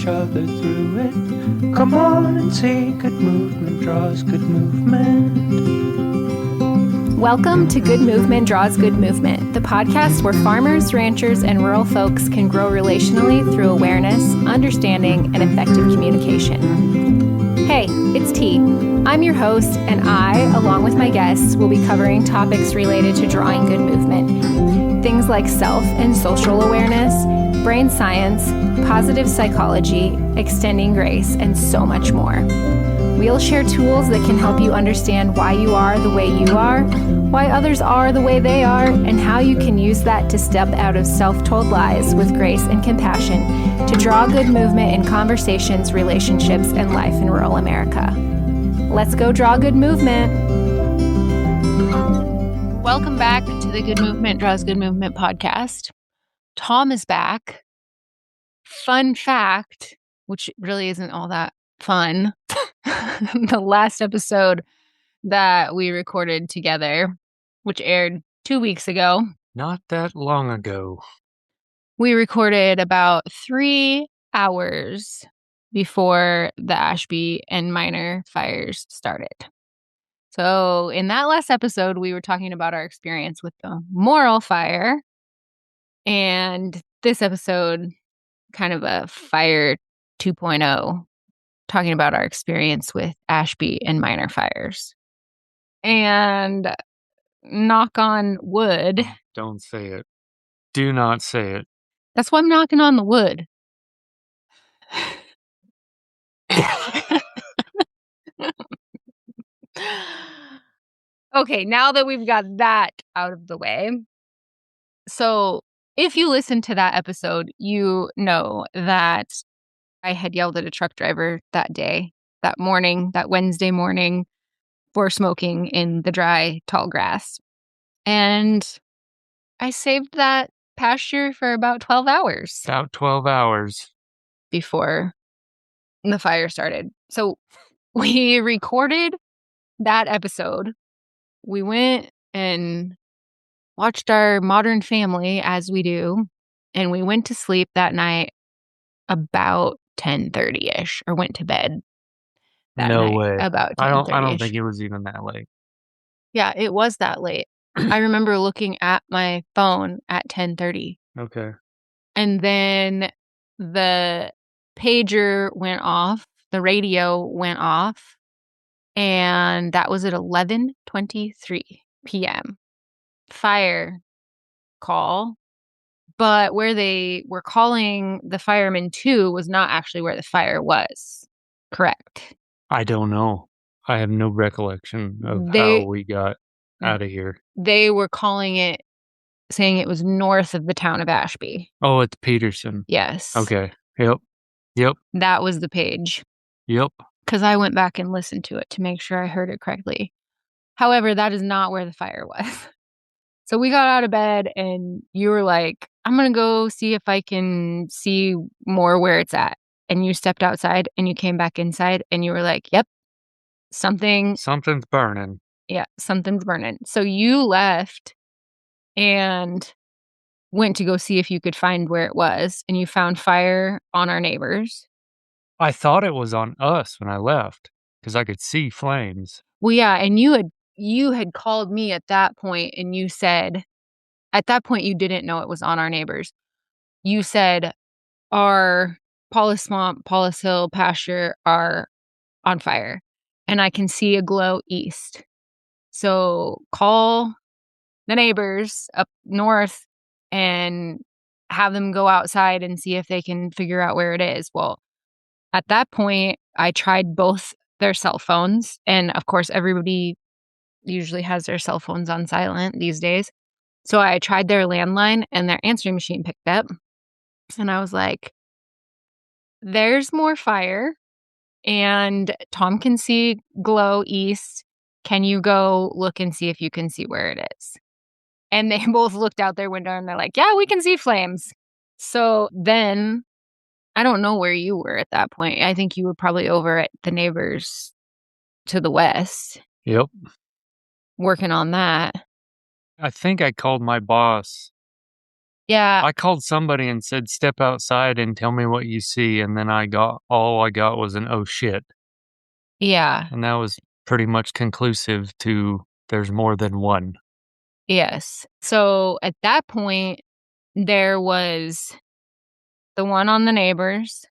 each other through it. Come on and see, good movement draws good movement. Welcome to Good Movement Draws Good Movement, the podcast where farmers, ranchers, and rural folks can grow relationally through awareness, understanding, and effective communication. Hey, it's T. I'm your host, and I, along with my guests, will be covering topics related to drawing good movement. Things like self and social awareness, brain science, positive psychology, extending grace, and so much more. We'll share tools that can help you understand why you are the way you are, why others are the way they are, and how you can use that to step out of self-told lies with grace and compassion to draw good movement in conversations, relationships, and life in rural America. Let's go draw good movement. Welcome back to the Good Movement Draws Good Movement podcast. Tom is back. Fun fact, which really isn't all that fun. The last episode that we recorded together, which aired 2 weeks ago. Not that long ago. We recorded about 3 hours before the Ashby and Minor fires started. So in that last episode, we were talking about our experience with the Morrill fire. And this episode, kind of a fire 2.0, talking about our experience with Ashby and Minor fires. And knock on wood. Don't say it. Do not say it. That's why I'm knocking on the wood. Okay, now that we've got that out of the way. So if you listen to that episode, you know that I had yelled at a truck driver that day, that morning, that Wednesday morning, for smoking in the dry, tall grass. And I saved that pasture for about 12 hours. About 12 hours. Before the fire started. So we recorded that episode. We went and watched our Modern Family, as we do, and we went to sleep that night about 10:30-ish, or went to bed that No night way. about 10:30-ish. I don't think it was even that late. Yeah, it was that late. I remember looking at my phone at 10:30. Okay. And then the pager went off, the radio went off, and that was at 11:23 p.m. Fire call. But where they were calling the firemen to was not actually where the fire was. Correct. I don't know. I have no recollection of how we got out of here. They were calling it, saying it was north of the town of Ashby. Oh, it's Peterson. Yes. Okay. Yep. That was the page. Yep. Because I went back and listened to it to make sure I heard it correctly. However, that is not where the fire was. So we got out of bed and you were like, I'm going to go see if I can see more where it's at. And you stepped outside and you came back inside and you were like, yep, something's burning. Yeah, something's burning. So you left and went to go see if you could find where it was. And you found fire on our neighbors. I thought it was on us when I left because I could see flames. Well, yeah, and you had called me at that point and you said, at that point you didn't know it was on our neighbors. You said, our Paulus Swamp, Paulus Hill pasture are on fire and I can see a glow east. So call the neighbors up north and have them go outside and see if they can figure out where it is. Well, at that point, I tried both their cell phones. And of course, everybody usually has their cell phones on silent these days. So I tried their landline and their answering machine picked up. And I was like, there's more fire. And Tom can see glow east. Can you go look and see if you can see where it is? And they both looked out their window and they're like, yeah, we can see flames. So then I don't know where you were at that point. I think you were probably over at the neighbors to the west. Yep. Working on that. I think I called my boss Yeah. I called somebody and said, "Step outside and tell me what you see," and then all I got was an, "Oh, shit." Yeah. And that was pretty much conclusive to there's more than one. Yes. So, at that point, there was the one on the neighbors,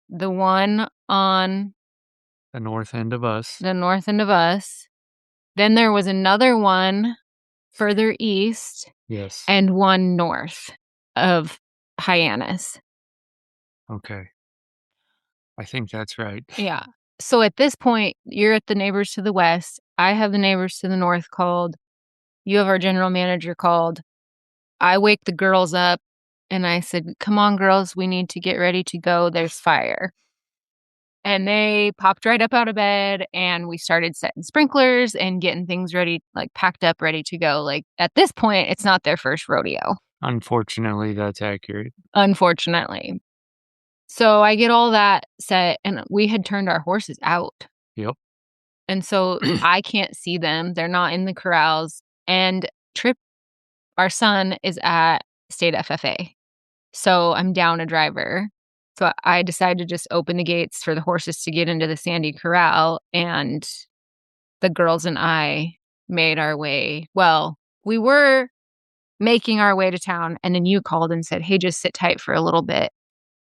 the one on The north end of us. the north end of us, then there was another one further east, Yes. and one north of Hyannis. Okay. I think that's right. Yeah. So at this point, you're at the neighbors to the west. I have the neighbors to the north called. You have our general manager called. I wake the girls up and I said, "Come on, girls, we need to get ready to go. There's fire." And they popped right up out of bed and we started setting sprinklers and getting things ready, like packed up, ready to go. Like at this point, it's not their first rodeo, Unfortunately, that's accurate. unfortunately. So I get all that set and we had turned our horses out. Yep. And so I can't see them. They're not in the corrals. And Trip, our son, is at state FFA. So I'm down a driver. So I decided to just open the gates for the horses to get into the Sandy Corral. And the girls and I made our way. Well, we were making our way to town. And then you called and said, "Hey, just sit tight for a little bit,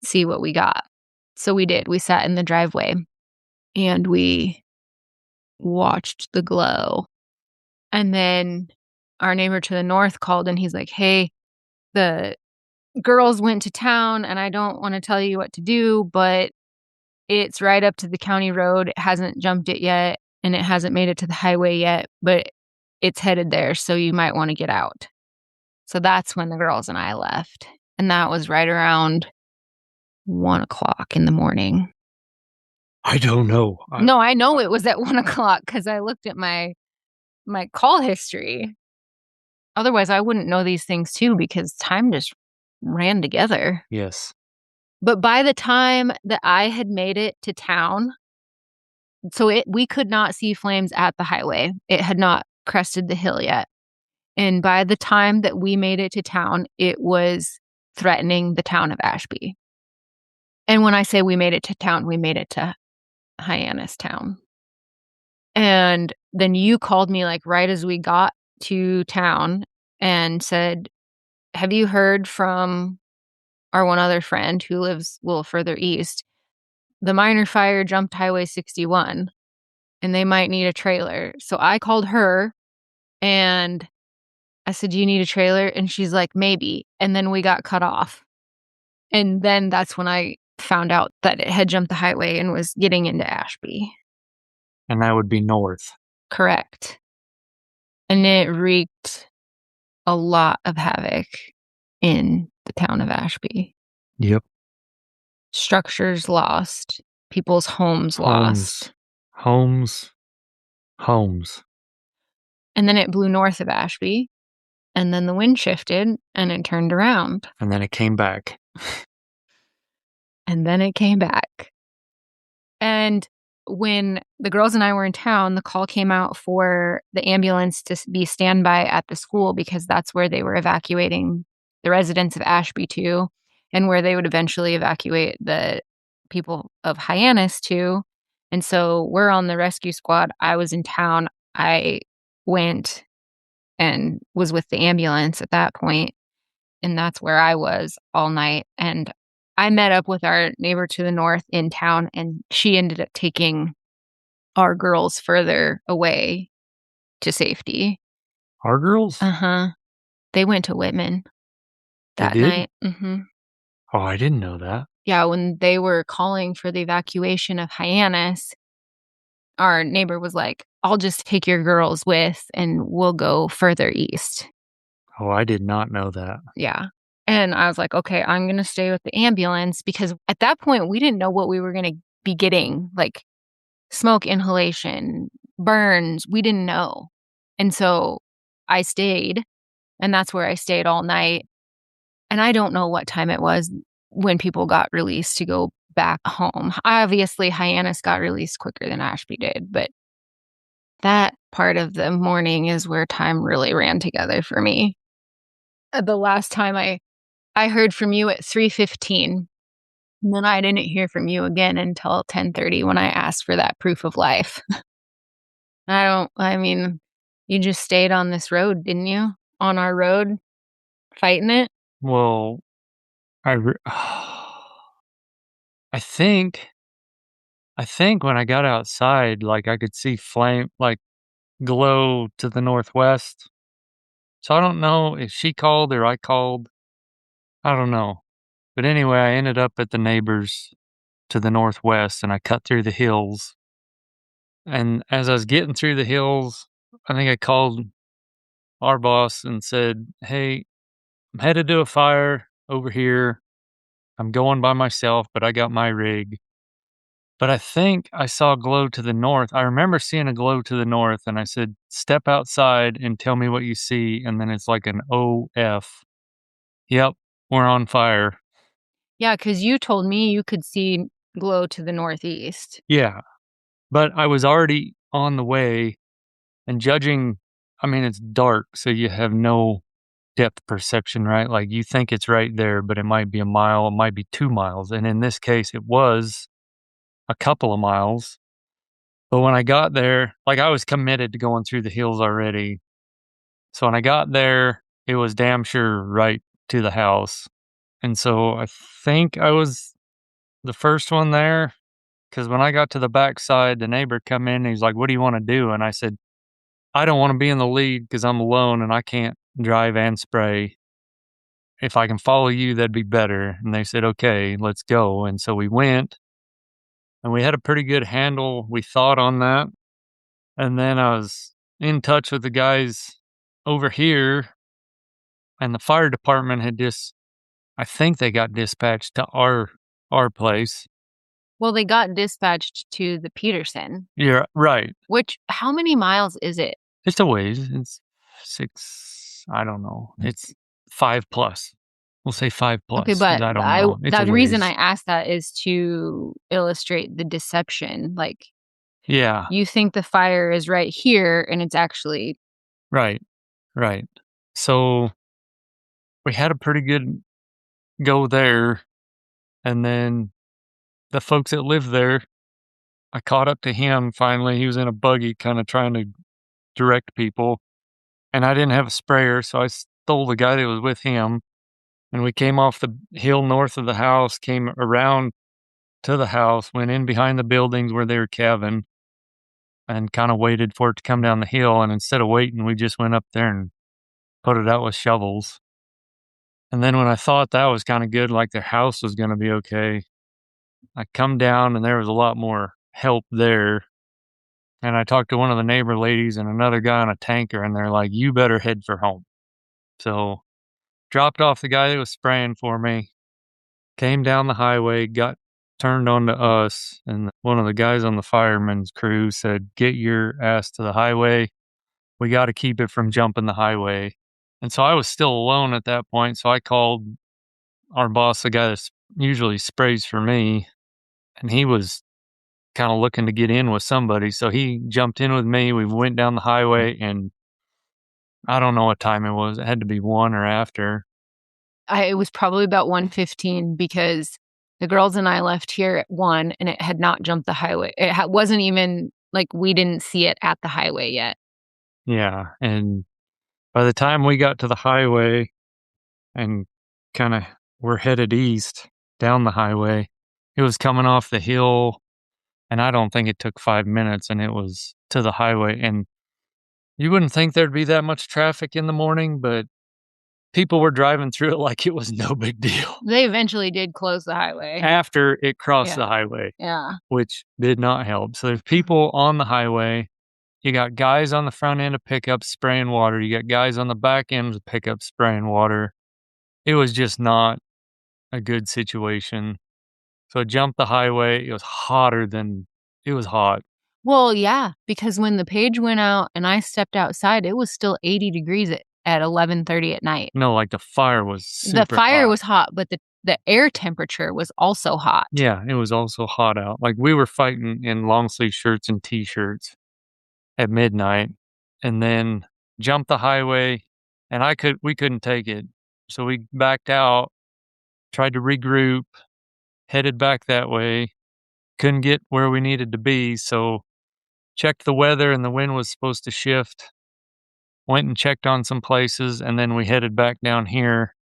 see what we got." So we did. We sat in the driveway and we watched the glow. And then our neighbor to the north called and he's like, "Hey, the girls went to town and I don't want to tell you what to do, but it's right up to the county road. It hasn't jumped it yet and it hasn't made it to the highway yet, but it's headed there. So you might want to get out." So that's when the girls and I left. And that was right around 1:00 in the morning. I don't know. No, I know it was at 1:00 because I looked at my call history. Otherwise, I wouldn't know these things too because time just ran together. Yes. But by the time that I had made it to town, we could not see flames at the highway. It had not crested the hill yet. And by the time that we made it to town, it was threatening the town of Ashby. And when I say we made it to town, we made it to Hyannis town. And then you called me like right as we got to town and said, "Have you heard from our one other friend who lives a little further east? The minor fire jumped Highway 61 and they might need a trailer." So I called her and I said, "Do you need a trailer?" And she's like, "Maybe." And then we got cut off. And then that's when I found out that it had jumped the highway and was getting into Ashby. And that would be north. Correct. And it wreaked a lot of havoc in the town of Ashby. Yep. Structures lost, people's homes lost. Homes. And then it blew north of Ashby, and then the wind shifted, and it turned around. And then it came back. And then it came back. And when the girls and I were in town, the call came out for the ambulance to be standby at the school because that's where they were evacuating the residents of Ashby to, and where they would eventually evacuate the people of Hyannis to. And so we're on the rescue squad. I was in town. I went and was with the ambulance at that point, and that's where I was all night. And I met up with our neighbor to the north in town, and she ended up taking our girls further away to safety. Our girls? Uh-huh. They went to Whitman that night. Mm-hmm. Oh, I didn't know that. Yeah, when they were calling for the evacuation of Hyannis, our neighbor was like, "I'll just take your girls with and we'll go further east." Oh, I did not know that. Yeah. And I was like, "Okay, I'm going to stay with the ambulance," because at that point we didn't know what we were going to be getting, like smoke inhalation, burns. We didn't know. And so I stayed, and that's where I stayed all night. And I don't know what time it was when people got released to go back home. Obviously, Hyannis got released quicker than Ashby did, but that part of the morning is where time really ran together for me. The last time I I heard from you at 3:15. And then I didn't hear from you again until 10:30 when I asked for that proof of life. I mean, you just stayed on this road, didn't you? On our road, fighting it? Well, I re I think when I got outside, like, I could see flame like, glow to the northwest. So I don't know if she called or I called. I don't know. But anyway, I ended up at the neighbors to the northwest, and I cut through the hills. And as I was getting through the hills, I think I called our boss and said, "Hey, I'm headed to a fire over here. I'm going by myself, but I got my rig." But I think I saw a glow to the north. I remember seeing a glow to the north, and I said, "Step outside and tell me what you see." And then it's like an OF. Yep, we're on fire. Yeah, because you told me you could see glow to the northeast. Yeah, but I was already on the way and judging. I mean, it's dark, so you have no depth perception, right? Like you think it's right there, but it might be a mile, it might be 2 miles. And in this case, it was a couple of miles. But when I got there, like I was committed to going through the hills already. So when I got there, it was damn sure right to the house. And so I think I was the first one there because when I got to the backside, the neighbor come in and he's like, "What do you want to do?" And I said, "I don't want to be in the lead because I'm alone and I can't drive and spray. If I can follow you, that'd be better." And they said, "Okay, let's go." And so we went and we had a pretty good handle, we thought, on that. And then I was in touch with the guys over here, and the fire department had just, I think they got dispatched to our place. Well, they got dispatched to the Peterson, Yeah, right. which how many miles is it? It's a ways. It's 6, I don't know. It's 5 plus. We'll say 5 Okay, plus because but I don't I know. It's a the reason I ways. asked that is to illustrate the deception. Like, Yeah, you think the fire is right here, and it's actually right, right. So we had a pretty good go there, and then the folks that lived there, I caught up to him finally. He was in a buggy kinda trying to direct people, and I didn't have a sprayer, so I stole the guy that was with him, and we came off the hill north of the house, came around to the house, went in behind the buildings where they were calving, and kinda waited for it to come down the hill, and instead of waiting, we just went up there and put it out with shovels. And then when I thought that was kinda good, like their house was gonna be okay, I come down and there was a lot more help there. And I talked to one of the neighbor ladies and another guy on a tanker, and they're like, "You better head for home." So dropped off the guy that was spraying for me, came down the highway, got turned on to us, and one of the guys on the fireman's crew said, "Get your ass to the highway. We got to keep it from jumping the highway." And so I was still alone at that point. So I called our boss, the guy that usually sprays for me, and he was kind of looking to get in with somebody. So he jumped in with me. We went down the highway, and I don't know what time it was. It had to be 1 or after. it was probably about 1:15 because the girls and I left here at 1 and it had not jumped the highway. It wasn't even like we didn't see it at the highway yet. Yeah, and by the time we got to the highway and kinda were headed east down the highway, it was coming off the hill, and I don't think it took 5 minutes, and it was to the highway, and you wouldn't think there'd be that much traffic in the morning, but people were driving through it like it was no big deal They eventually did close the highway. after it crossed Yeah. the highway, Yeah. which did not help. So there's people on the highway. You got guys on the front end of pickups spraying water. You got guys on the back end of pickups spraying water. It was just not a good situation. So I jumped the highway. It was hotter than it was hot. Well, yeah, because when the page went out and I stepped outside, it was still 80 degrees at 11:30 at night. No, like the fire was The super fire hot. was hot, but the air temperature was also hot. Yeah, it was also hot out. Like we were fighting in long sleeve shirts and t-shirts at midnight, and then jumped the highway, and we couldn't take it. So we backed out, tried to regroup, headed back that way. Couldn't get where we needed to be, so checked the weather and the wind was supposed to shift. Went and checked on some places, and then we headed back down here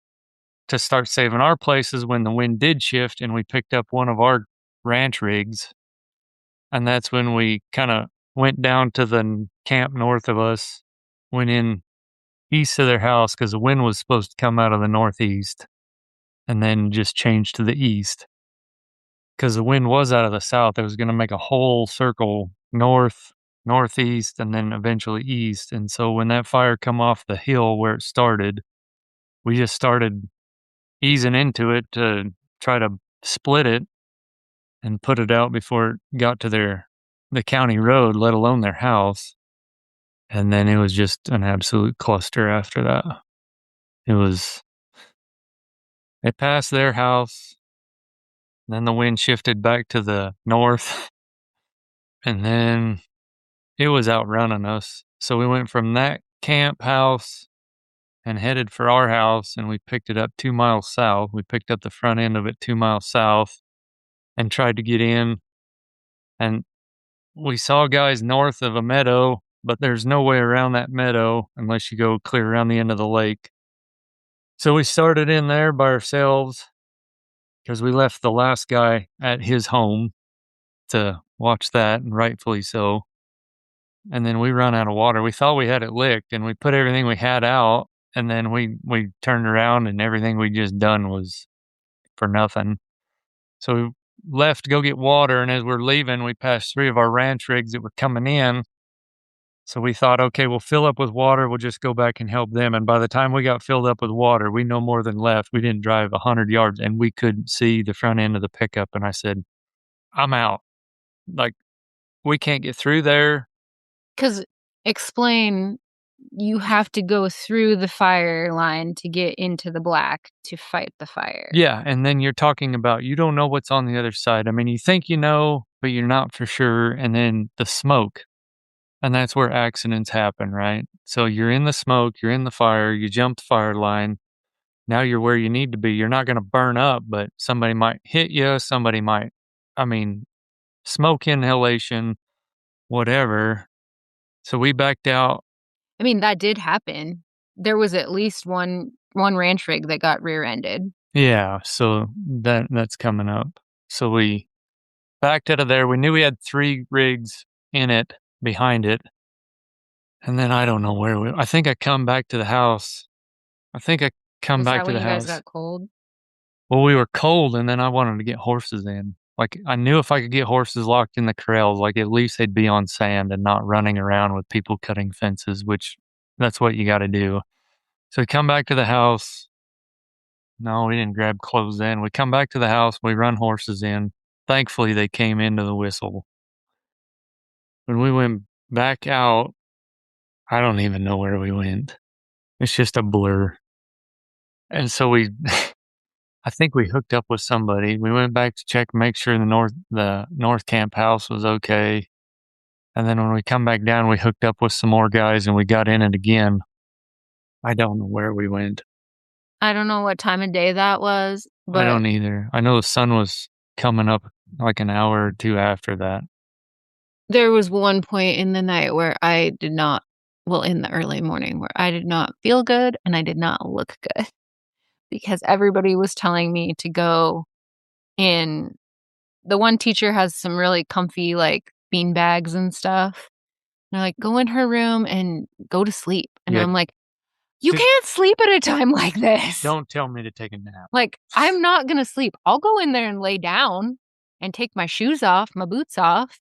to start saving our places when the wind did shift, and we picked up one of our ranch rigs. And that's when we kind of went down to the camp north of us, went in east of their house because the wind was supposed to come out of the northeast, and then just changed to the east because the wind was out of the south. It was going to make a whole circle north, northeast, and then eventually east. And so when that fire come off the hill where it started, we just started easing into it to try to split it and put it out before it got to the county road, let alone their house. And then it was just an absolute cluster after that. It was it passed their house, then the wind shifted back to the north, and then it was outrunning us. So we went from that camp house and headed for our house, and we picked it up 2 miles south. We picked up the front end of it 2 miles south and tried to get in, and we saw guys north of a meadow, but there's no way around that meadow unless you go clear around the end of the lake. So we started in there by ourselves because we left the last guy at his home to watch that, and rightfully so. And then we run out of water. We thought we had it licked, and we put everything we had out, and then we turned around, and everything we just done was for nothing. So we left to go get water, and as we're leaving, we passed 3 of our ranch rigs that were coming in. So we thought, okay, we'll fill up with water. We'll just go back and help them. And by the time we got filled up with water, we no more than left. We didn't drive 100 yards, and we couldn't see the front end of the pickup. And I said, I'm out. Like, we can't get through there. 'Cause explain, you have to go through the fire line to get into the black to fight the fire. Yeah. And then you're talking about you don't know what's on the other side. I mean, you think you know, but you're not for sure. And then the smoke. And that's where accidents happen, right? So you're in the smoke, you're in the fire, you jump the fire line. Now you're where you need to be. You're not going to burn up, but somebody might hit you. Somebody might, I mean, smoke inhalation, whatever. So we backed out. I mean, that did happen. There was at least one ranch rig that got rear-ended. Yeah. So that's coming up. So we backed out of there. We knew we had 3 rigs in it behind it. And then I don't know where I think I come back to the house. I think I come Was back that to when the you guys house. got cold? Well, we were cold, and then I wanted to get horses in. Like, I knew if I could get horses locked in the corrals, like, at least they'd be on sand and not running around with people cutting fences, which that's what you gotta do. So we come back to the house. No, we didn't grab clothes then. We come back to the house, we run horses in. Thankfully, they came into the whistle. When we went back out, I don't even know where we went. It's just a blur. And so we I think we hooked up with somebody. We went back to check, make sure the North Camp house was okay. And then when we come back down, we hooked up with some more guys and we got in it again. I don't know where we went. I don't know what time of day that was, I but don't either. I know the sun was coming up like an hour or 2 after that. there was one point in the night where I did not well, in the early morning where I did not feel good and I did not look good because everybody was telling me to go in. The one teacher has some really comfy, like, bean bags and stuff. They're like, "Go in her room and go to sleep." And Yeah, I'm like, "You just can't sleep at a time like this." don't tell me to take a nap. Like, I'm not gonna sleep. I'll go in there and lay down and take my shoes off, my boots off,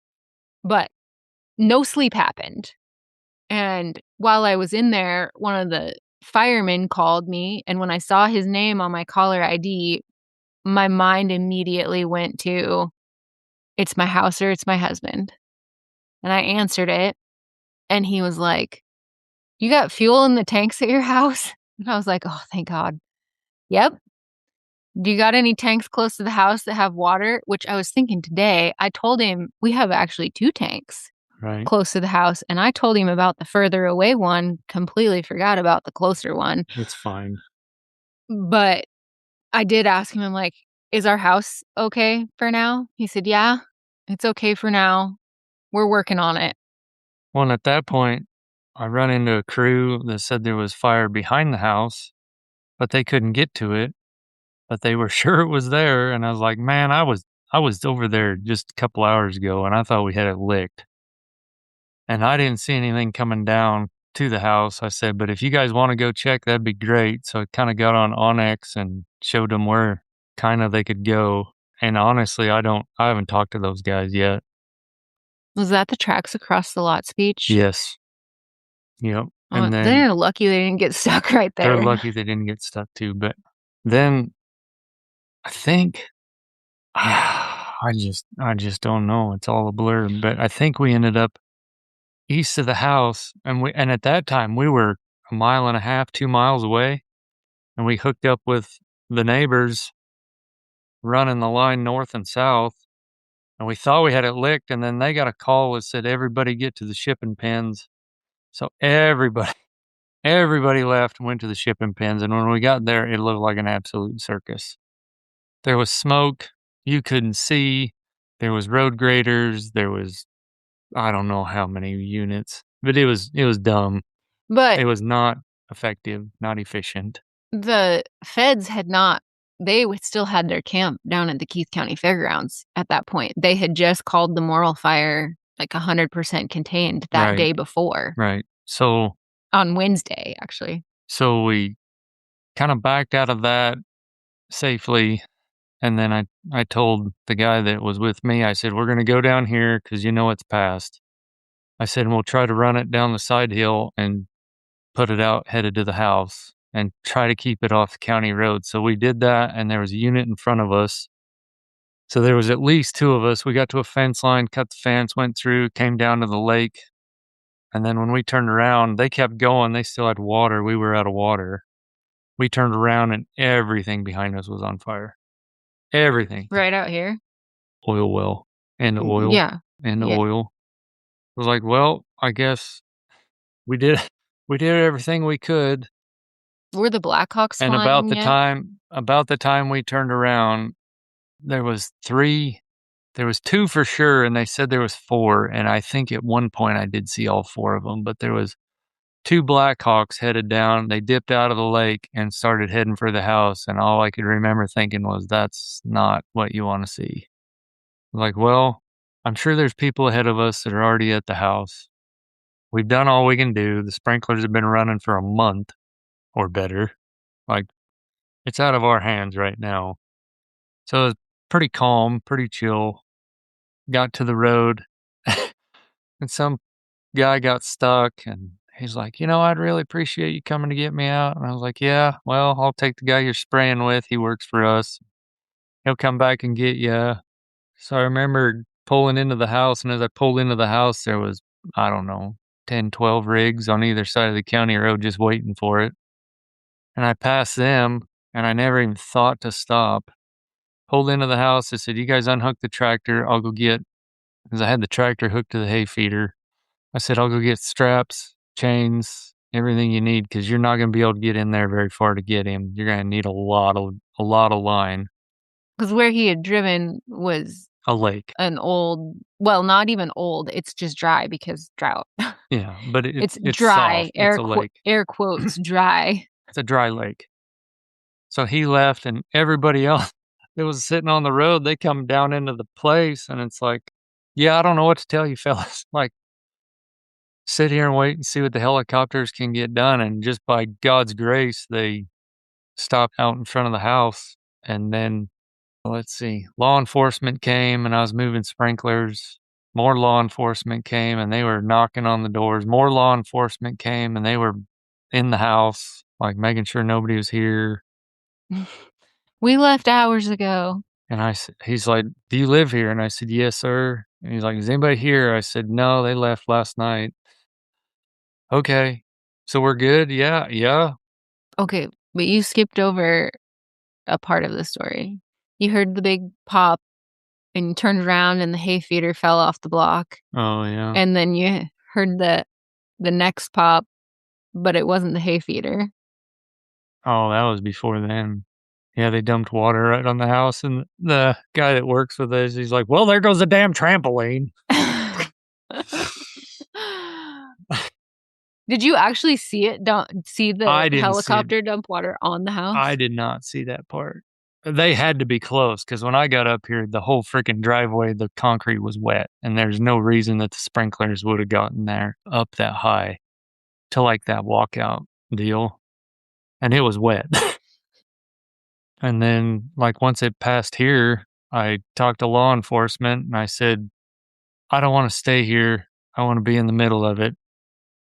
but no sleep happened. And while I was in there, one of the firemen called me, and when I saw his name on my caller ID, my mind immediately went to, "It's my house or it's my husband." And I answered it, and he was like, "You got fuel in the tanks at your house?" And I was like, "Oh, thank God." "Yep." "Do you got any tanks close to the house that have water?" Which I was thinking today, I told him we have actually 2 tanks Right? close to the house, and I told him about the further away one, completely forgot about the closer one. It's fine. But I did ask him, I'm like, "Is our house okay for now?" He said, "Yeah, it's okay for now. We're working on it." Well, and at that point, I run into a crew that said there was fire behind the house, but they couldn't get to it, but they were sure it was there, and I was like, "Man, I was over there just a couple hours ago, and I thought we had it licked." And I didn't see anything coming down to the house. I said, "But if you guys wanna go check, that'd be great." So I kinda got on Onyx and showed them where kinda they could go, and honestly, I haven't talked to those guys yet. Was that the tracks across the lot speech? Yes. Yep, Oh, and then they're lucky they didn't get stuck right they're there. lucky they didn't get stuck too, but then I think I just don't know, it's all a blur, but I think we ended up east of the house, and at that time, we were a mile and a half, 2 miles away, and we hooked up with the neighbors running the line north and south, and we thought we had it licked, and then they got a call that said, "Everybody get to the shipping pens." So everybody left and went to the shipping pens, and when we got there, it looked like an absolute circus. There was smoke you couldn't see, there was road graders, there was I don't know how many units, but it was dumb. But It was not effective, not efficient. the feds had not still had their camp down at the Keith County Fairgrounds at that point. They had just called the Morrill fire, like, 100% contained that Right, day before, right. on Wednesday, actually. So we kinda backed out of that safely, and then I told the guy that was with me, I said, "We're gonna go down here because you know it's past." I said, "And we'll try to run it down the side hill and put it out headed to the house and try to keep it off the county road." So we did that, and there was a unit in front of us. So there was at least 2 of us. We got to a fence line, cut the fence, went through, came down to the lake, and then when we turned around, they kept going, they still had water, we were out of water. We turned around and everything behind us was on fire. Everything. Right out here? Oil well, and oil, Yeah. and Yeah. oil. I was like, "Well, I guess we did we did everything we could," Were the Blackhawks and flying yet? about the time we turned around, there was 3 there was 2 for sure, and they said there was 4, and I think at one point I did see all 4 of them. But there was 2 Blackhawks headed down, they dipped out of the lake and started heading for the house, and all I could remember thinking was, "That's not what you wanna see." Like, well, I'm sure there's people ahead of us that are already at the house. We've done all we can do. The sprinklers have been running for a month or better. Like, it's out of our hands right now. So it's pretty calm, pretty chill. Got to the road, and some guy got stuck, and he's like, "I'd really appreciate you coming to get me out." And I was like, "Yeah, well, I'll take the guy you're spraying with. He works for us. He'll come back and get you." So I remember pulling into the house, and as I pulled into the house, there was, I don't know, 10, 12 rigs on either side of the county road just waiting for it. And I passed them, and I never even thought to stop. Pulled into the house. I said, "You guys unhook the tractor. I'll go get," because I had the tractor hooked to the hay feeder. I said, "I'll go get straps, chains, everything you need, because you're not gonna be able to get in there very far to get him. You're gonna need a lot of line." Because where he had driven was A lake. an old, well, not even old, it's just dry because drought. Yeah, but It's it's dry, soft. It's a lake. air quotes, dry. It's a dry lake. So he left, and everybody else that was sitting on the road, they come down into the place, and it's like, "Yeah, I don't know what to tell you, fellas." Like, sit here and wait and see what the helicopters can get done, and just by God's grace, they stopped out in front of the house, and then, let's see, law enforcement came, and I was moving sprinklers. More law enforcement came, and they were knocking on the doors. More law enforcement came, and they were in the house, like, making sure nobody was here. We left hours ago. And he's like, "Do you live here?" And I said, "Yes, sir." And he's like, "Is anybody here?" I said, "No, they left last night." "Okay. So we're good?" "Yeah, yeah." Okay, but you skipped over a part of the story. You heard the big pop, and you turned around and the hay feeder fell off the block, Oh, yeah. and then you heard the next pop, but it wasn't the hay feeder. Oh, that was before then. Yeah, they dumped water right on the house, and the guy that works with us, he's like, "Well, there goes the damn trampoline." Did you actually see the I didn't see it. helicopter dump water on the I house? did not see that part. They had to be close because when I got up here, the whole freaking driveway, the concrete was wet, and there's no reason that the sprinklers would have gotten there up that high to, like, that walkout deal, and it was wet. And then, like, once it passed here, I talked to law enforcement, and I said, "I don't wanna stay here. I wanna be in the middle of it."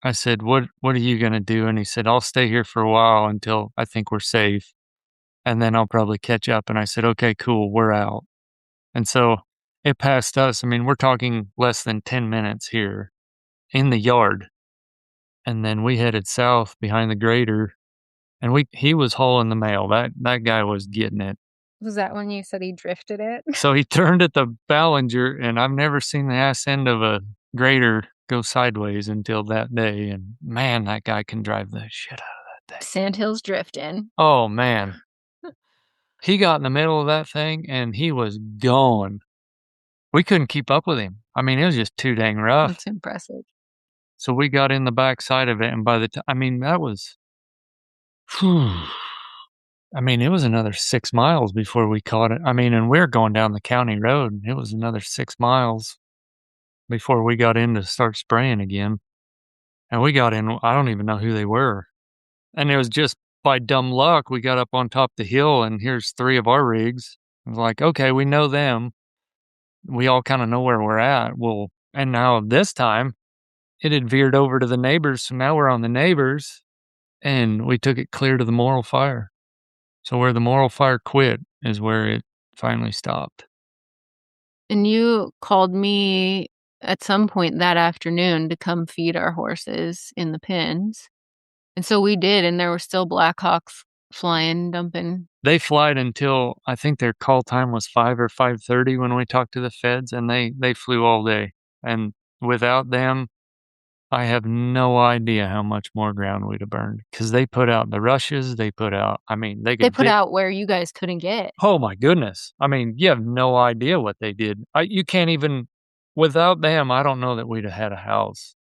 I said, "What are you gonna do?" And he said, "I'll stay here for a while until I think we're safe, and then I'll probably catch up." And I said, "Okay, cool, we're out." And so it passed us. I mean, we're talking less than 10 minutes here in the yard, and then we headed south behind the grader, and he was hauling the mail. That guy was getting it. Was that when you said he drifted it? So he turned at the Ballinger, and I've never seen the ass end of a grader go sideways until that day, and man, that guy can drive the shit out of that thing. Sandhills drifting. Oh, man. He got in the middle of that thing, and he was going. We couldn't keep up with him. I mean, it was just too dang rough. That's impressive. So we got in the back side of it, and by the time, I mean, that was whew, I mean, it was another 6 miles before we caught it. I mean, and we're going down the county road, and it was another 6 miles before we got in to start spraying again. And we got in, I don't even know who they were. And it was just by dumb luck, we got up on top the hill, and here's 3 of our rigs. I was like, "Okay, we know them. We all kinda know where we're at." Well, and now this time, it had veered over to the neighbors, so now we're on the neighbors, and we took it clear to the Moral Fire. So where the Moral Fire quit is where it finally stopped. And you called me at some point that afternoon to come feed our horses in the pens. And so we did, and there were still Blackhawks flying, dumping. They flied until I think their call time was 5 or 5:30 when we talked to the feds, and they flew all day, and without them, I have no idea how much more ground we'd have burned because they put out the rushes, they put out, I mean, they They could put dig. out where you guys couldn't get. Oh my goodness. I mean, you have no idea what they did. You can't even, without them, I don't know that we'd have had a house.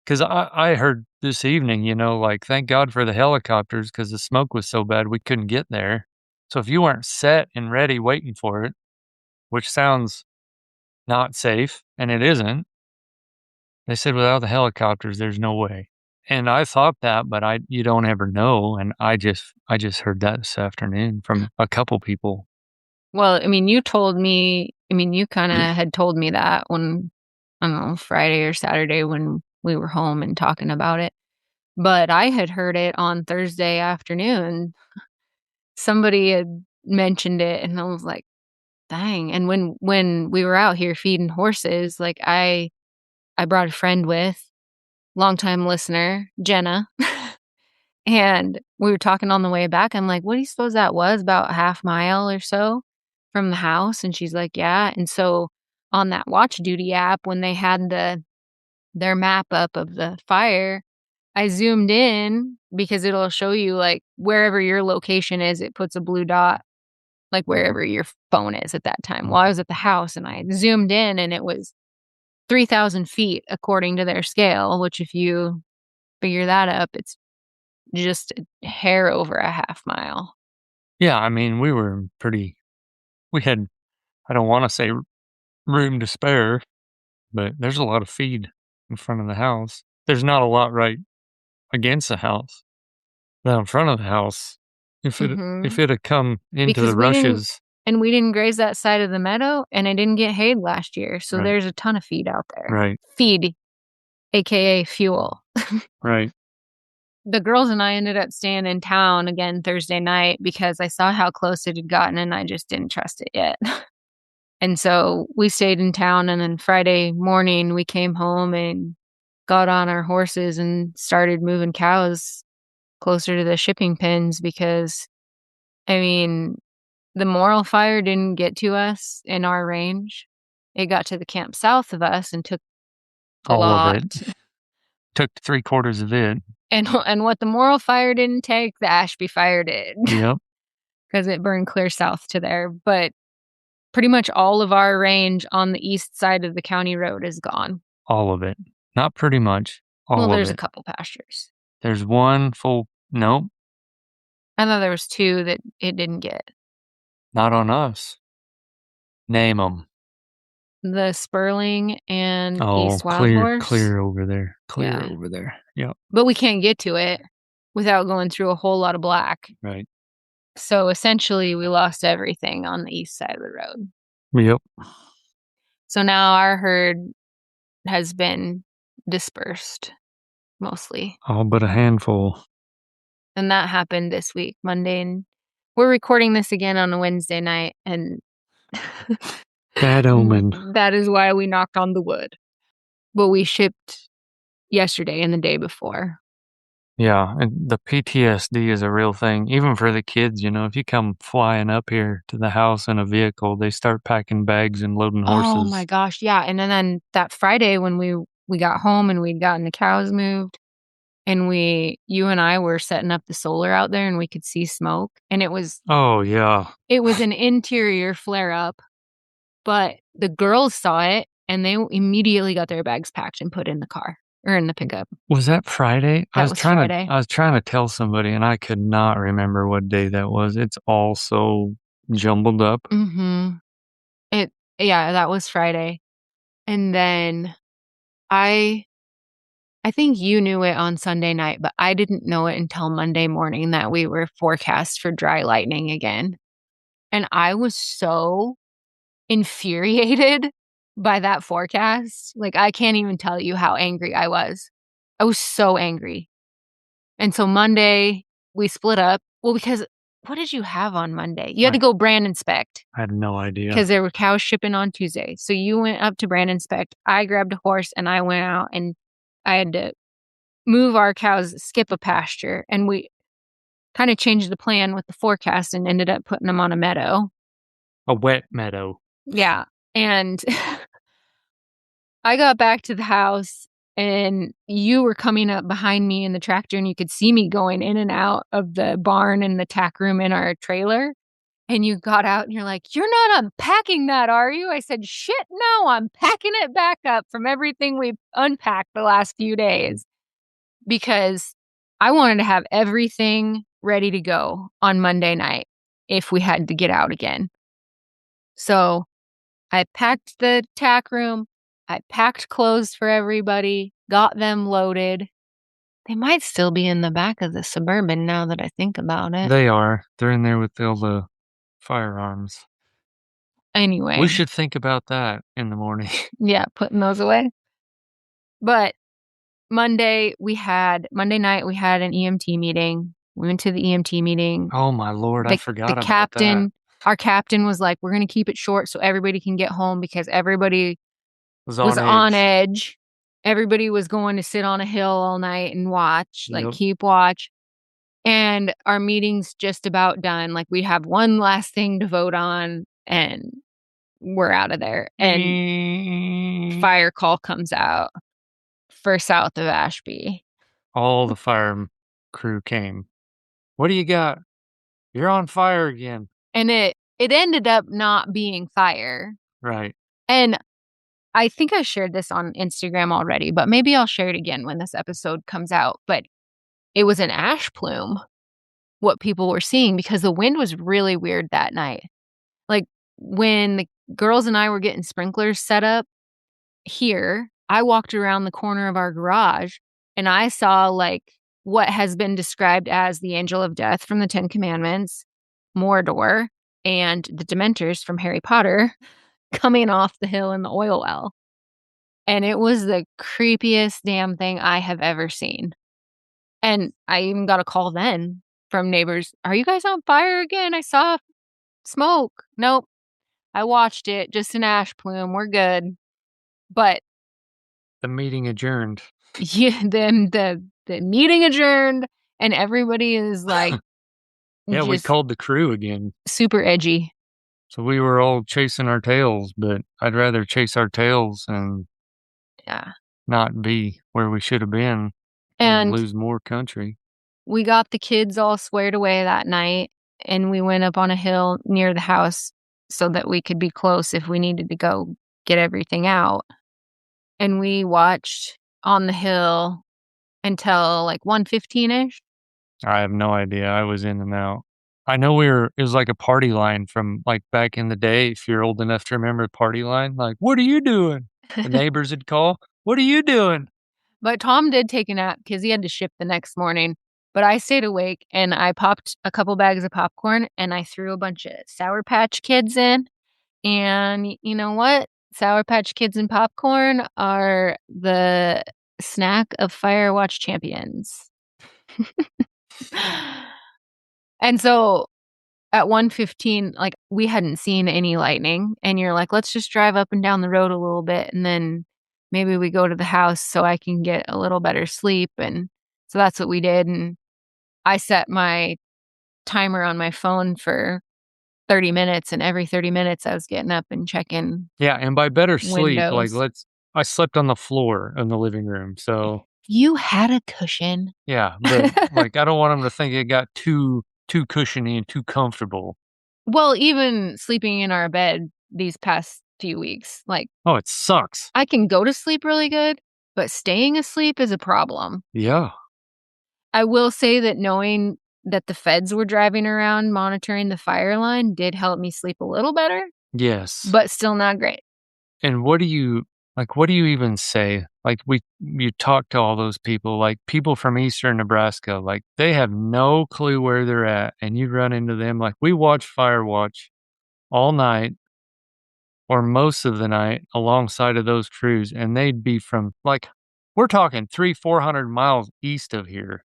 'Cause I heard this evening, like, thank God for the helicopters because the smoke was so bad we couldn't get there. So if you weren't set and ready waiting for it, which sounds not safe, and it isn't, they said without the helicopters, there's no way. And I thought that, but you don't ever know, and I just heard that this afternoon from a couple people. Well, I mean, you kinda had told me that when, I don't know, Friday or Saturday when we were home and talking about it, but I had heard it on Thursday afternoon. Somebody had mentioned it, and I was like, "Dang." And when we were out here feeding horses, like, I brought a friend with, longtime listener, Jenna, and we were talking on the way back. I'm like, "What do you suppose that was, about a half mile or so from the house?" And she's like, "Yeah." And so on that Watch Duty app, when they had their map up of the fire, I zoomed in because it'll show you, like, wherever your location is, it puts a blue dot, like, wherever your phone is at that time. Well, I was at the house, and I zoomed in, and it was 3,000 feet according to their scale, which if you figure that up, it's just a hair over a half mile. Yeah, I mean, we had, I don't wanna say room to spare, but there's a lot of feed in front of the house. There's not a lot right against the house. Now in front of the house, if Mhm. it had come into Because the rushes. we didn't graze that side of the meadow, and it didn't get hayed last year, so Right, there's a ton of feed out there. right, Feed, AKA fuel. right. The girls and I ended up staying in town again Thursday night because I saw how close it had gotten, and I just didn't trust it yet. And so we stayed in town, and then Friday morning, we came home and got on our horses and started moving cows closer to the shipping pens because, I mean, the Morrill fire didn't get to us in our range. It got to the camp south of us and took a All of it. lot. Took 3/4 of it. And what the Morrill fire didn't take, the Ashby fire did. Yep. 'cause it burned clear south to there, but pretty much all of our range on the east side of the county road is gone. All of it. Not pretty much, Well, all of there's a it. couple pastures. There's one full nope, I thought there was 2 that it didn't get. not on us. Name them. The Sperling and Oh, East Wild clear Horse. clear over there. Clear Yeah, over there. Yep, but we can't get to it without going through a whole lot of black. right. So, essentially, we lost everything on the east side of the road. Yep. So now our herd has been dispersed, mostly, All but a handful. and that happened this week, Monday, and we're recording this again on a Wednesday night, and Bad omen. that is why we knocked on the wood. But we shipped yesterday and the day before. Yeah, and the PTSD is a real thing, even for the kids, if you come flying up here to the house in a vehicle, they start packing bags and loading Oh my horses. gosh, yeah, and then that Friday when we got home and we'd gotten the cows moved, and you and I were setting up the solar out there and we could see smoke, and Oh, yeah. it was an interior flare up, but the girls saw it and they immediately got their bags packed and put in the car or in the pickup. Was that Friday? I That was was trying to Friday. I was trying to tell somebody, and I could not remember what day that was. It's all so jumbled up. Mhm. It Yeah, that was Friday. And then I I think you knew it on Sunday night, but I didn't know it until Monday morning that we were forecast for dry lightning again. And I was so infuriated by that forecast. Like, I can't even tell you how angry I was. I was so angry. And so Monday, we split up. Well, because what did you have on Monday? You had to I go brand inspect I had no idea. because there were cows shipping on Tuesday. So you went up to brand inspect. I grabbed a horse and I went out and I had to move our cows, skip a pasture. And we kind of changed the plan with the forecast and ended up putting them on a meadow. A wet meadow. Yeah. And I got back to the house and you were coming up behind me in the tractor and you could see me going in and out of the barn and the tack room in our trailer. And you got out and you're like, "You're not unpacking that, are you?" I said, "Shit, no, I'm packing it back up from everything we've unpacked the last few days." Because I wanted to have everything ready to go on Monday night if we had to get out again. So I packed the tack room, I packed clothes for everybody, got them loaded. They might still be in the back of the Suburban now that I think about it. They are. They're in there with all the firearms. We Anyway, should think about that in the morning. yeah, putting those away. But Monday night, we had an EMT meeting. We went to the EMT meeting. Oh my lord, I The forgot about that. our captain was like, "We're gonna keep it short so everybody can get home," because everybody Was was on on edge. edge. Everybody was going to sit on a hill all night and watch, like, Yep. keep watch. And our meeting's just about done. Like, we have one last thing to vote on, and we're out of there. And fire call comes out for south of Ashby. All the fire crew came. "What do you got? You're on fire again." And it ended up not being fire. Right. And I think I shared this on Instagram already, but maybe I'll share it again when this episode comes out. But it was an ash plume, what people were seeing, because the wind was really weird that night. Like, when the girls and I were getting sprinklers set up here, I walked around the corner of our garage and I saw, like, what has been described as the angel of death from the Ten Commandments, Mordor, and the Dementors from Harry Potter coming off the hill in the oil well. And it was the creepiest damn thing I have ever seen. And I even got a call then from neighbors, "Are you guys on fire again? I saw smoke." Nope. I watched it, just an ash plume, we're good. But The meeting adjourned. yeah, then the meeting adjourned and everybody is, like, Yeah, we just called the crew again. super edgy. So we were all chasing our tails, but I'd rather chase our tails and Yeah. not be where we should have been and And lose more country. we got the kids all squared away that night, and we went up on a hill near the house so that we could be close if we needed to go get everything out. And we watched on the hill until, like, 1:15-ish. I have no idea. I was in and out. I know it was like a party line from, like, back in the day, if you're old enough to remember the party line, like, "What are you doing?" The neighbors would call, "What are you doing?" But Tom did take a nap because he had to ship the next morning, but I stayed awake, and I popped a couple bags of popcorn, and I threw a bunch of Sour Patch Kids in, and you know what? Sour Patch Kids and popcorn are the snack of Firewatch champions. And so at 1:15, like, we hadn't seen any lightning, and you're like, "Let's just drive up and down the road a little bit, and then maybe we go to the house so I can get a little better sleep," and so that's what we did, and I set my timer on my phone for 30 minutes, and every 30 minutes, I was getting up and checking Yeah, and by better sleep, like, windows. I slept on the floor in the living room, so, You had a cushion. yeah, but, like, I don't want them to think it got too cushiony and too comfortable. Well, even sleeping in our bed these past few weeks, like, Oh, it sucks. I can go to sleep really good, but staying asleep is a problem. Yeah. I will say that knowing that the feds were driving around monitoring the fire line did help me sleep a little better, Yes. but still not great. And what do you even say? Like, you talk to all those people, like, people from Eastern Nebraska, like, they have no clue where they're at, and you run into them, like, we watch Fire Watch all night or most of the night alongside of those crews, and they'd be from, like, we're talking 400 miles east of here.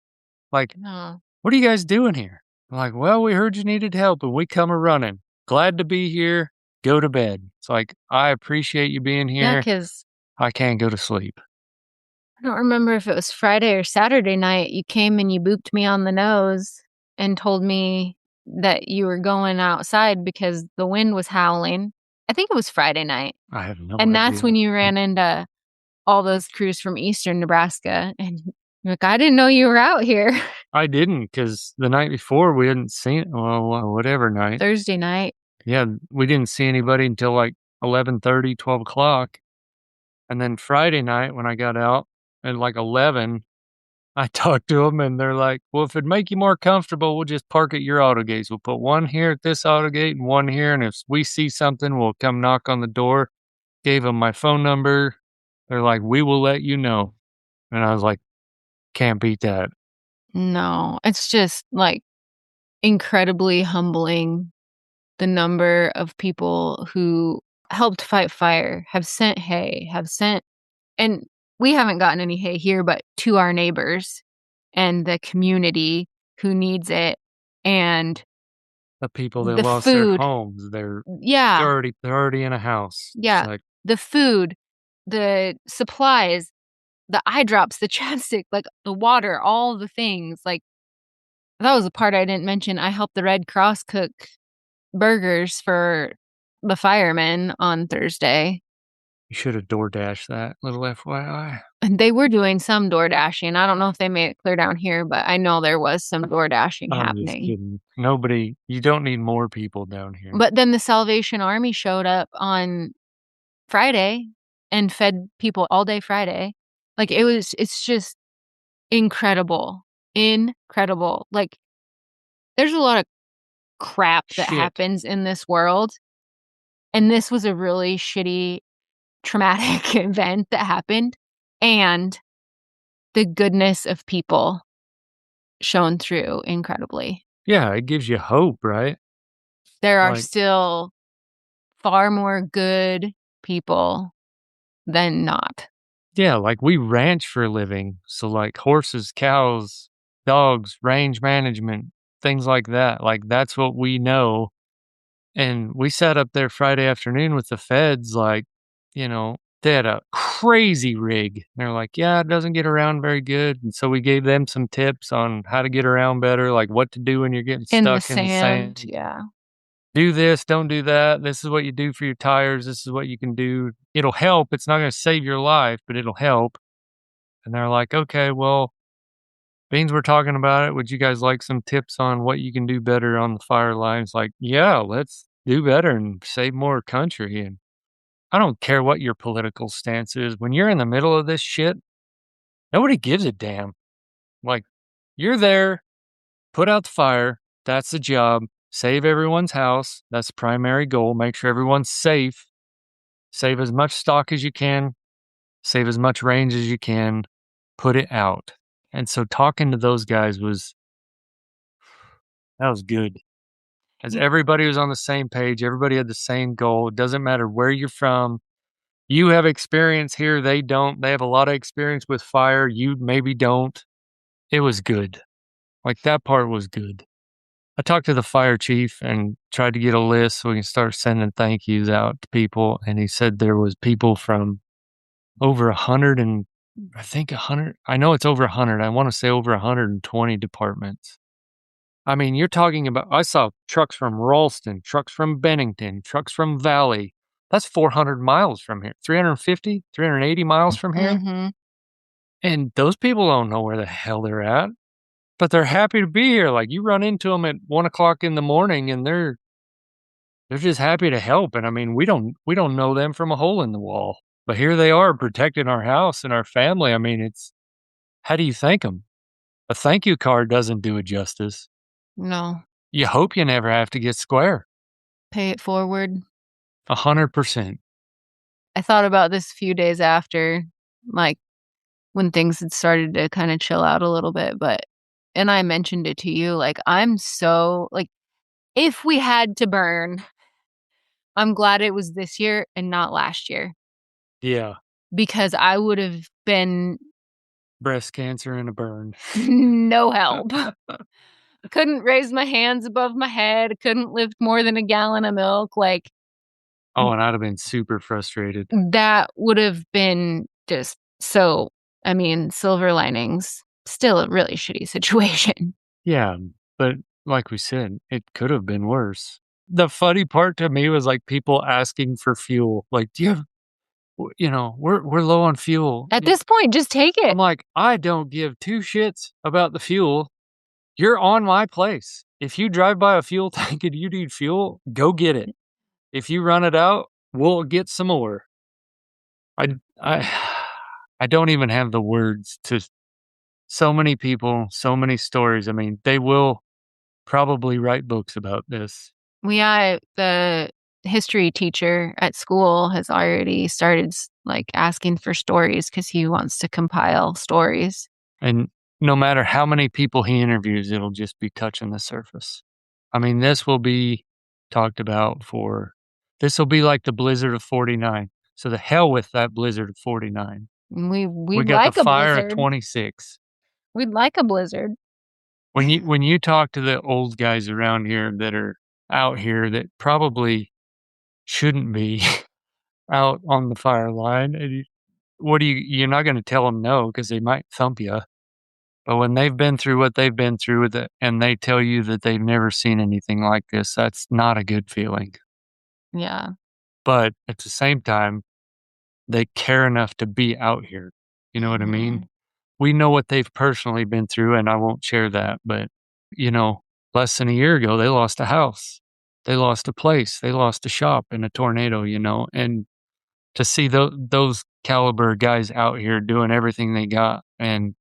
Like, No. "What are you guys doing here?" I'm like, "Well, we heard you needed help, and we come a running. Glad to be here. Go to bed." It's like, "I appreciate you being Yeah, here. because I can't go to sleep." I don't remember if it was Friday or Saturday night, you came and you booped me on the nose and told me that you were going outside because the wind was howling. I think it was Friday night, I have no and that's idea. when you ran into all those crews from Eastern Nebraska, and you're like, "I didn't know you were out here." I didn't, because the night before, we hadn't seen well, whatever night. Thursday night. Yeah, we didn't see anybody until, like, 11:30, 12 o'clock, and then Friday night when I got out at, like, 11, I talked to them, and they're like, "Well, if it'd make you more comfortable, we'll just park at your auto gates. We'll put one here at this auto gate and one here, and if we see something, we'll come knock on the door." Gave them my phone number. They're like, "We will let you know." And I was like, "Can't beat that." No, it's just, like, incredibly humbling the number of people who helped fight fire, have sent hay, have sent and we haven't gotten any hay here, but to our neighbors and the community who needs it, and The people that the lost their food. homes, Yeah, they're already in a house. It's yeah, like, the food, the supplies, the eye drops, the chapstick, like, the water, all the things, like, that was the part I didn't mention. I helped the Red Cross cook burgers for the firemen on Thursday, you should have door dashed that, little FYI. and they were doing some door dashing. I don't know if they made it clear down here, but I know there was some door dashing I'm just happening. kidding. Nobody you don't need more people down here. But then the Salvation Army showed up on Friday and fed people all day Friday. Like, it's just incredible, incredible. Like, there's a lot of crap that Shit. happens in this world, and this was a really shitty, traumatic event that happened, and the goodness of people shone through incredibly. Yeah, it gives you hope, right? There are Like, still far more good people than not. yeah, like, we ranch for a living, so, like, horses, cows, dogs, range management, things like that, like, that's what we know. And we sat up there Friday afternoon with the feds, like, they had a crazy rig. They're like, "Yeah, it doesn't get around very good." And so we gave them some tips on how to get around better, like what to do when you're getting In the stuck in the sand, sand. yeah. Do this, don't do that. This is what you do for your tires. This is what you can do. It'll help. It's not going to save your life, but it'll help. And they're like, "Okay, well, Beans were talking about it. Would you guys like some tips on what you can do better on the fire lines? Like, yeah, let's do better and save more country. And I don't care what your political stance is. When you're in the middle of this shit, nobody gives a damn. Like, you're there, put out the fire. That's the job. Save everyone's house. That's the primary goal. Make sure everyone's safe. Save as much stock as you can. Save as much range as you can. Put it out. And so talking to those guys that was good. As Y everybody was on the same page, everybody had the same goal. It doesn't matter where you're from. You have experience here, they don't. They have a lot of experience with fire, you maybe don't. It was good. Like, that part was good. I talked to the fire chief and tried to get a list so we can start sending thank yous out to people, and he said there was people from over 100 and I think 100, I know it's over 100, I wanna say over 120 departments. I mean, you're talking about I saw trucks from Ralston, trucks from Bennington, trucks from Valley. That's 400 miles from here, 350, 380 miles from here, Mhm. and those people don't know where the hell they're at, but they're happy to be here. Like, you run into them at 1 o'clock in the morning, and they're just happy to help, and I mean, we don't know them from a hole in the wall, but here they are protecting our house and our family. I mean, it's how do you thank them? A thank you card doesn't do it justice. No. You hope you never have to get square. Pay it forward. 100%. I thought about this a few days after, like, when things had started to kinda chill out a little bit, but and I mentioned it to you, like, I'm so like, if we had to burn, I'm glad it was this year and not last year Yeah. because I would have been Breast cancer and a burn. no help. Couldn't raise my hands above my head, couldn't lift more than a gallon of milk, like, Oh, and I'd have been super frustrated. that would have been just so I mean, silver linings, still a really shitty situation. Yeah, but like we said, it could have been worse. The funny part to me was, like, people asking for fuel, like, "Do you have" "We're low on fuel." At this point, just take I'm it. like, "I don't give 2 shits about the fuel. You're on my place. If you drive by a fuel tank and you need fuel, go get it. If you run it out, we'll get some more." I I don't even have the words to so many people, so many stories. I mean, they will probably write books about this. The history teacher at school has already started like asking for stories because he wants to compile stories. And no matter how many people he interviews, it'll just be touching the surface. I mean, this will be talked about for this will be like the blizzard of 49. So the hell with that blizzard of 49. We We'd got the like a fire of blizzard. 26. We'd like a blizzard. When you talk to the old guys around here that are out here that probably shouldn't be out on the fire line, and you're not gonna tell them no because they might thump you. But when they've been through what they've been through with it, and they tell you that they've never seen anything like this, that's not a good feeling. Yeah. But at the same time, they care enough to be out here. You know what I mean? Mhm. We know what they've personally been through, and I won't share that, but, you know, less than a year ago, they lost a house. They lost a place. They lost a shop in a tornado, and to see those caliber guys out here doing everything they got, and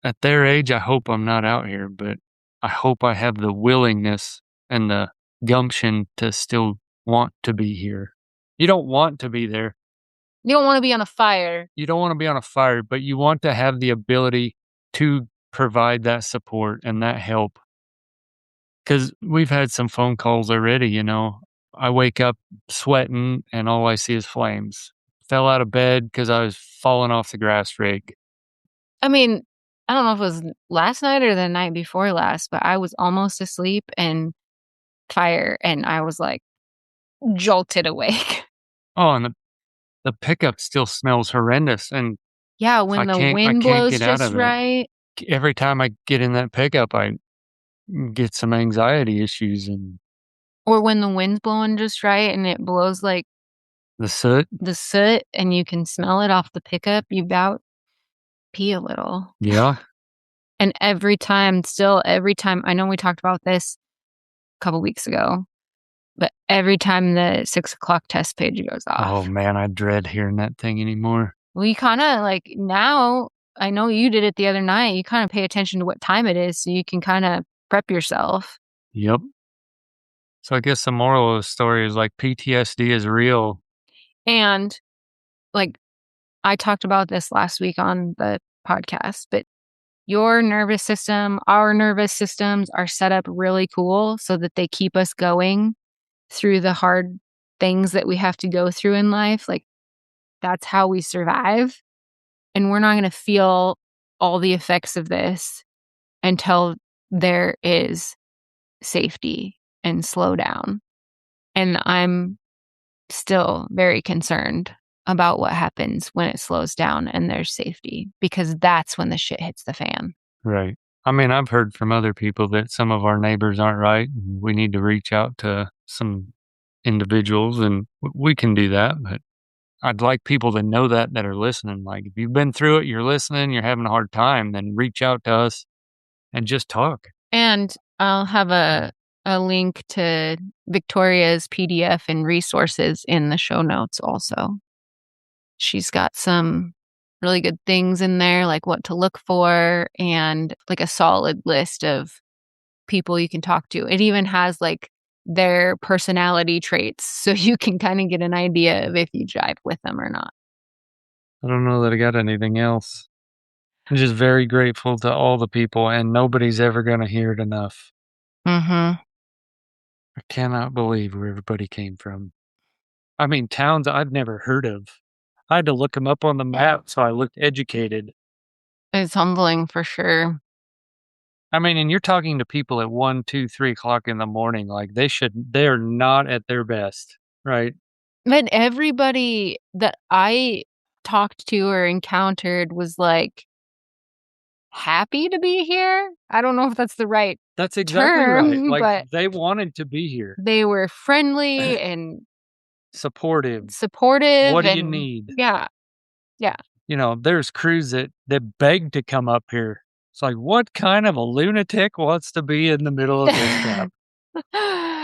at their age, I hope I'm not out here, but I hope I have the willingness and the gumption to still want to be here. You don't want to be there. You don't wanna be on a fire. You don't wanna be on a fire, but you want to have the ability to provide that support and that help. Because 'cause we've had some phone calls already. I wake up sweating and all I see is flames. Fell out of bed because I was falling off the grass rig. I mean, I don't know if it was last night or the night before last, but I was almost asleep and fire, and I was, like, jolted awake. Oh, and the pickup still smells horrendous, and Yeah, I when the can't I wind can't blows get out just of it. right, Every time I get in that pickup, I get some anxiety issues and or when the wind's blowing just right and it blows, like, the soot. the soot and you can smell it off the pickup, you about pee a little. Yeah. And every time, I know we talked about this a couple weeks ago, but every time the 6 o'clock test page goes Oh, off, man, I dread hearing that thing anymore. we kind of like now, I know you did it the other night, you kind of pay attention to what time it is so you can kind of prep yourself. Yep. So I guess the moral of the story is, like, PTSD is real. And like I talked about this last week on the podcast, but your nervous system, our nervous systems are set up really cool so that they keep us going through the hard things that we have to go through in life. Like that's how we survive. And we're not going to feel all the effects of this until there is safety and slow down. And I'm still very concerned about what happens when it slows down and there's safety, because that's when the shit hits the fan. Right. I mean, I've heard from other people that some of our neighbors aren't right, and we need to reach out to some individuals, and we can do that, but I'd like people to know that are listening. Like, if you've been through it, you're listening, you're having a hard time, then reach out to us and just talk. And I'll have a link to Victoria's PDF and resources in the show notes also. She's got some really good things in there, like what to look for and like a solid list of people you can talk to. It even has like their personality traits so you can kind of get an idea of if you jive with them or not. I don't know that I got anything else. I'm just very grateful to all the people, and nobody's ever going to hear it enough. Mhm. I cannot believe where everybody came from. I mean, towns I've never heard of. I had to look them up on the map so I looked educated. It's humbling for sure. I mean, and you're talking to people at 1, 2, 3 o'clock in the morning, like, they're not at their best, right? But everybody that I talked to or encountered was like happy to be here. I don't know if that's the right That's exactly right, term, like, but they wanted to be here. they were friendly and Supportive. supportive "What do you and need?" yeah, yeah. You know, there's crews that beg to come up here. It's like, what kind of a lunatic wants to be in the middle of this crap?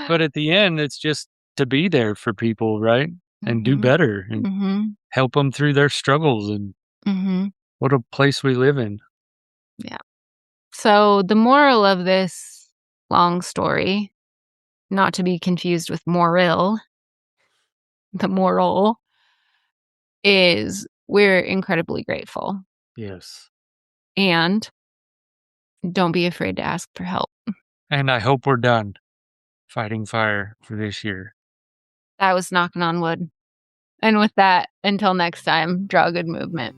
But at the end, it's just to be there for people, right? And do Mhm, better and mhm, help them through their struggles, and mhm, what a place we live in. yeah. So the moral of this long story, not to be confused with moral, the moral is we're incredibly grateful, Yes. and don't be afraid to ask for help. And I hope we're done fighting fire for this year. That was knocking on wood. And with that, until next time, draw a good movement.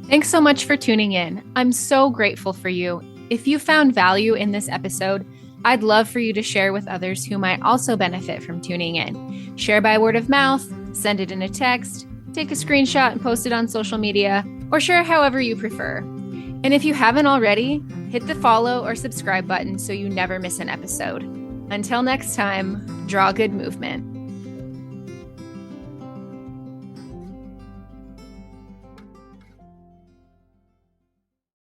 Thanks so much for tuning in. I'm so grateful for you. If you found value in this episode, I'd love for you to share with others who might also benefit from tuning in. Share by word of mouth, send it in a text, take a screenshot and post it on social media, or share however you prefer. And if you haven't already, hit the follow or subscribe button so you never miss an episode. Until next time, draw good movement.